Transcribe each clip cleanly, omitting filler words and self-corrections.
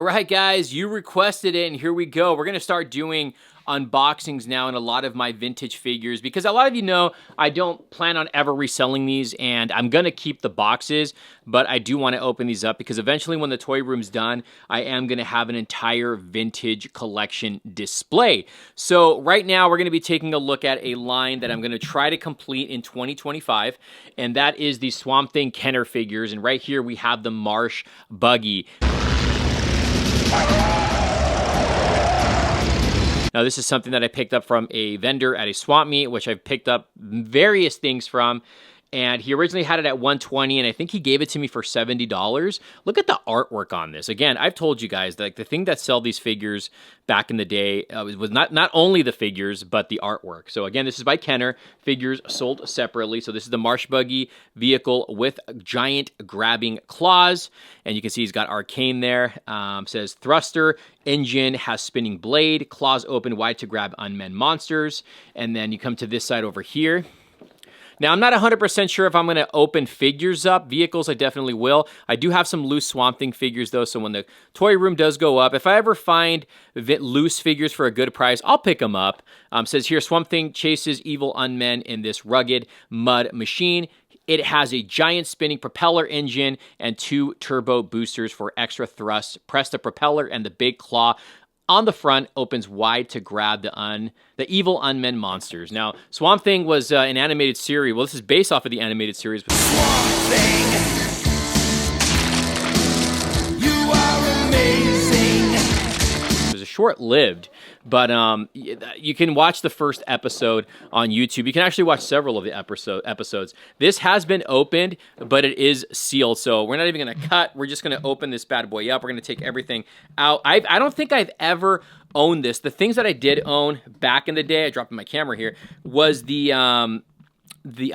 All right, guys, you requested it, and here we go. We're going to start doing unboxings now in a lot of my vintage figures because a lot of you know I don't plan on ever reselling these, and I'm going to keep the boxes, but I do want to open these up because eventually when the toy room's done, I am going to have an entire vintage collection display. So right now we're going to be taking a look at a line that I'm going to try to complete in 2025, and that is the Swamp Thing Kenner figures, and right here we have the Marsh Buggy. Now, this is something that I picked up from a vendor at a swap meet, which I've picked up various things from. And he originally had it at $120, and I think he gave it to me for $70. Look at the artwork on this. Again, I've told you guys that the thing that sell these figures back in the day was not only the figures, but the artwork. So again, this is by Kenner. Figures sold separately. So this is the Marsh Buggy vehicle with giant grabbing claws. And you can see he's got arcane there. Says thruster, engine, has spinning blade, claws open wide to grab unmanned monsters. And then you come to this side over here. Now, I'm not 100% sure if I'm going to open figures up. Vehicles, I definitely will. I do have some loose Swamp Thing figures, though, so when the toy room does go up, if I ever find loose figures for a good price, I'll pick them up. Says here, Swamp Thing chases evil unmen in this rugged mud machine. It has a giant spinning propeller engine and 2 turbo boosters for extra thrust. Press the propeller and the big claw on the front opens wide to grab the evil unmen monsters. Now, Swamp Thing was an animated series. Well, this is based off of the animated series. Swamp Thing, you are amazing. It was a short-lived, but you can watch the first episode on YouTube. You can actually watch several of the episodes. This has been opened, but it is sealed, so we're not even going to cut. We're just going to open this bad boy up. We're going to take everything out. I don't think I've ever owned this. The things that I did own back in the day, I dropped my camera here, was I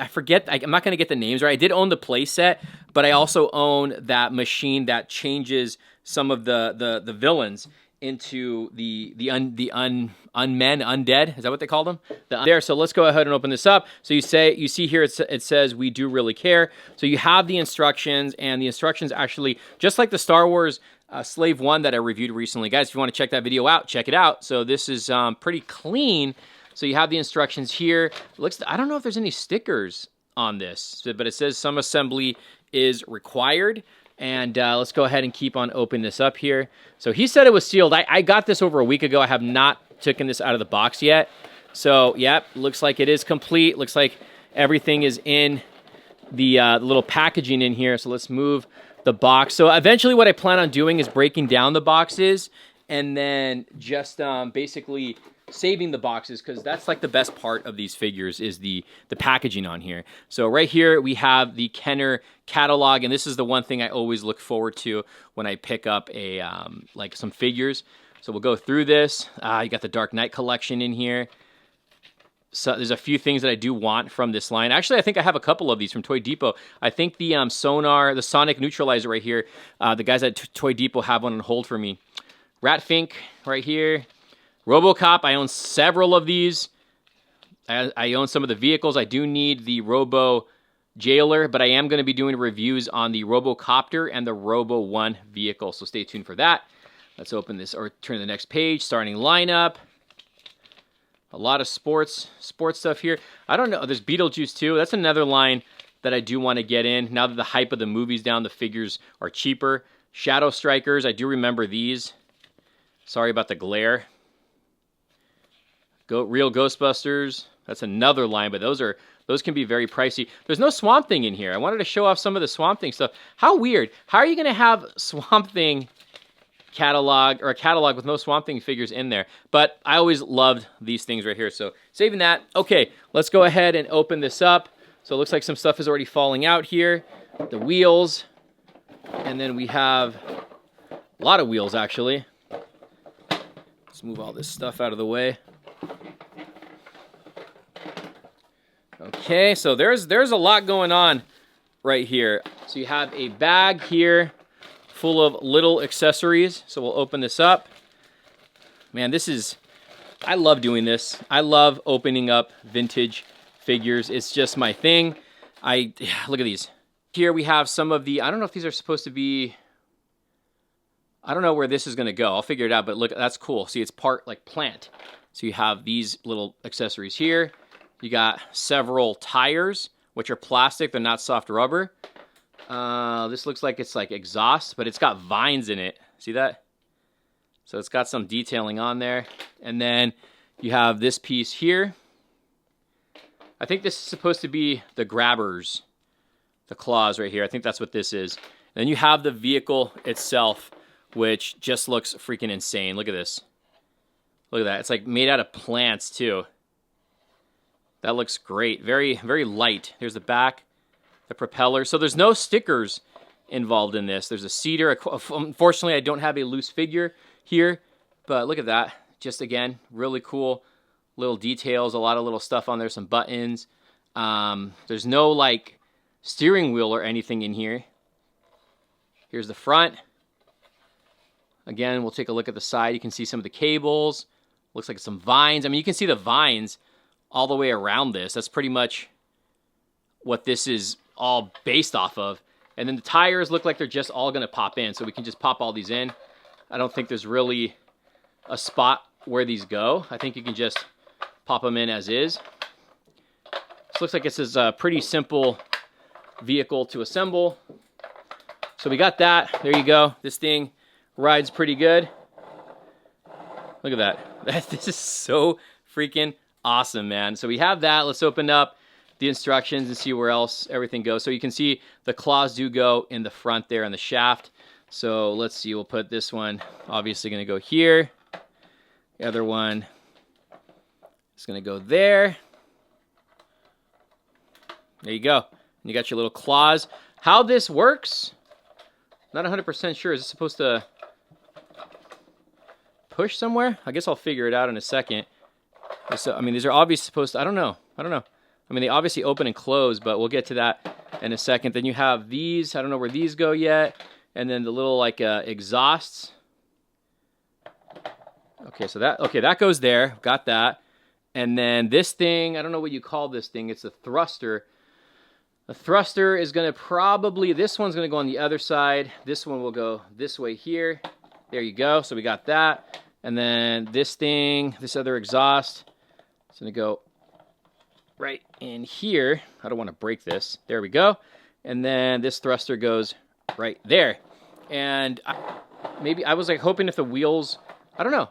forget, I'm not going to get the names right. I did own the play set, but I also own that machine that changes some of the villains into the unmen, undead. Is that what they call them? There. So let's go ahead and open this up. So you see here it says we do really care. So you have the instructions, and the instructions actually just like the Star Wars Slave 1 that I reviewed recently. Guys, if you want to check that video out, check it out. So this is pretty clean. So you have the instructions here. I don't know if there's any stickers on this, but it says some assembly is required. And let's go ahead and keep on opening this up here. So he said it was sealed. I got this over a week ago. I have not taken this out of the box yet. So, yep, looks like it is complete. Looks like everything is in the little packaging in here. So let's move the box. So eventually what I plan on doing is breaking down the boxes and then just basically saving the boxes, because that's like the best part of these figures is the packaging on here. So right here we have the Kenner catalog, and this is the one thing I always look forward to when I pick up a like some figures. So we'll go through this. You got the Dark Knight collection in here. So there's a few things that I do want from this line. Actually, I think I have a couple of these from Toy Depot. I think the the Sonic Neutralizer right here, the guys at Toy Depot have one on hold for me. Ratfink right here. RoboCop, I own several of these. I own some of the vehicles. I do need the Robo Jailer, but I am going to be doing reviews on the RoboCopter and the Robo 1 vehicle, so stay tuned for that. Let's open this or turn to the next page. Starting lineup. A lot of sports stuff here. I don't know. There's Beetlejuice too. That's another line that I do want to get in. Now that the hype of the movie's down, the figures are cheaper. Shadow Strikers, I do remember these. Sorry about the glare. Real Ghostbusters, that's another line, but those can be very pricey. There's no Swamp Thing in here. I wanted to show off some of the Swamp Thing stuff. How weird. How are you going to have Swamp Thing catalog or a catalog with no Swamp Thing figures in there? But I always loved these things right here, so saving that. Okay, let's go ahead and open this up. So it looks like some stuff is already falling out here. The wheels, and then we have a lot of wheels, actually. Let's move all this stuff out of the way. Okay, so there's a lot going on right here. So you have a bag here full of little accessories. So we'll open this up. Man, I love doing this. I love opening up vintage figures. It's just my thing. Look at these. Here we have some of the, I don't know if these are supposed to be I don't know where this is going to go. I'll figure it out, but look, that's cool. See, it's part like plant. So you have these little accessories here. You got several tires, which are plastic. They're not soft rubber. This looks like it's like exhaust, but it's got vines in it. See that? So it's got some detailing on there. And then you have this piece here. I think this is supposed to be the grabbers, the claws right here. I think that's what this is. And then you have the vehicle itself, which just looks freaking insane. Look at this. Look at that. It's like made out of plants too. That looks great. Very, very light. Here's the back, the propeller. So there's no stickers involved in this. There's a cedar. Unfortunately, I don't have a loose figure here, but look at that. Just again, really cool little details. A lot of little stuff on there. Some buttons. There's no like steering wheel or anything in here. Here's the front. Again, we'll take a look at the side. You can see some of the cables. Looks like some vines. I mean, you can see the vines all the way around this. That's pretty much what this is all based off of. And then the tires look like they're just all going to pop in. So we can just pop all these in. I don't think there's really a spot where these go. I think you can just pop them in as is. This looks like this is a pretty simple vehicle to assemble. So we got that. There you go. This thing rides pretty good. Look at that. This is so freaking awesome, man. So we have that. Let's open up the instructions and see where else everything goes. So you can see the claws do go in the front there on the shaft. So let's see. We'll put this one obviously going to go here. The other one is going to go there. There you go. You got your little claws. How this works, not 100% sure. Is it supposed to push somewhere? I guess I'll figure it out in a second. So, I mean, these are obviously supposed to, I don't know. I mean, they obviously open and close, but we'll get to that in a second. Then you have these. I don't know where these go yet. And then the little like exhausts. Okay, so that goes there. Got that. And then this thing, I don't know what you call this thing. It's a thruster. The thruster is going to probably, this one's going to go on the other side. This one will go this way here. There you go. So we got that. And then this thing, this other exhaust, it's going to go right in here. I don't want to break this. There we go. And then this thruster goes right there. And maybe I was like hoping if the wheels, I don't know,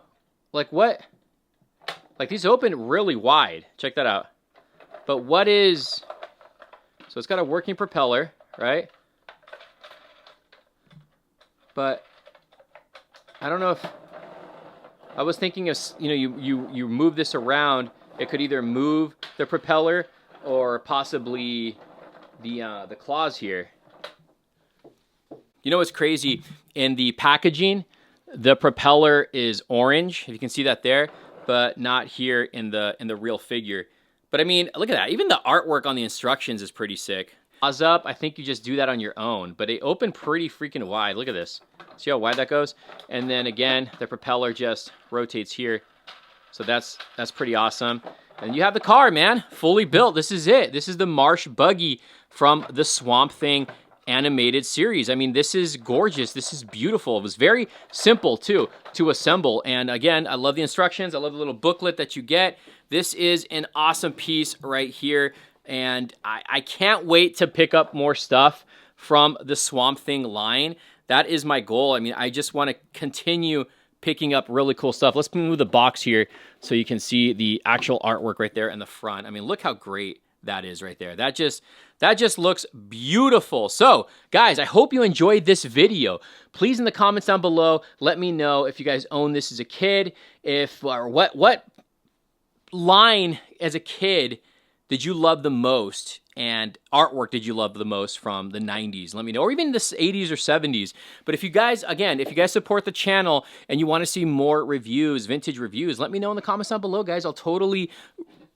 like what? Like these open really wide. Check that out. But what is, so it's got a working propeller, right? But I don't know if, I was thinking of, you know, you move this around, it could either move the propeller or possibly the claws here. You know what's crazy? In the packaging, the propeller is orange. If you can see that there, but not here in the real figure. But I mean, look at that. Even the artwork on the instructions is pretty sick. Claws up, I think you just do that on your own, but they open pretty freaking wide. Look at this. See how wide that goes? And then again, the propeller just rotates here. So that's pretty awesome. And you have the car, man, fully built. This is it. This is the Marsh Buggy from the Swamp Thing animated series. I mean, this is gorgeous. This is beautiful. It was very simple too to assemble. And again, I love the instructions. I love the little booklet that you get. This is an awesome piece right here. And I can't wait to pick up more stuff from the Swamp Thing line. That is my goal. I mean, I just want to continue picking up really cool stuff. Let's move the box here so you can see the actual artwork right there in the front. I mean, look how great that is right there. That just looks beautiful. So, guys, I hope you enjoyed this video. Please, in the comments down below, let me know if you guys own this as a kid, or what line as a kid did you love the most, and artwork did you love the most from the 90s? Let me know, or even the 80s or 70s. But if you guys, again, if you guys support the channel and you want to see more reviews, vintage reviews, let me know in the comments down below, guys. I'll totally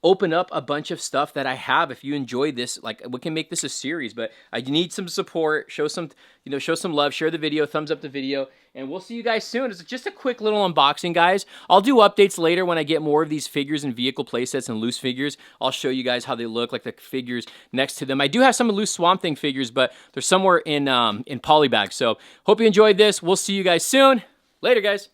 open up a bunch of stuff that I have. If you enjoyed this, like, we can make this a series, but I need some support. Show some, show some love, share the video, thumbs up the video, and we'll see you guys soon. It's just a quick little unboxing, guys. I'll do updates later when I get more of these figures and vehicle playsets and loose figures. I'll show you guys how they look, like the figures next to them. I do have some loose Swamp Thing figures, but they're somewhere in polybags. So hope you enjoyed this. We'll see you guys soon. Later, guys.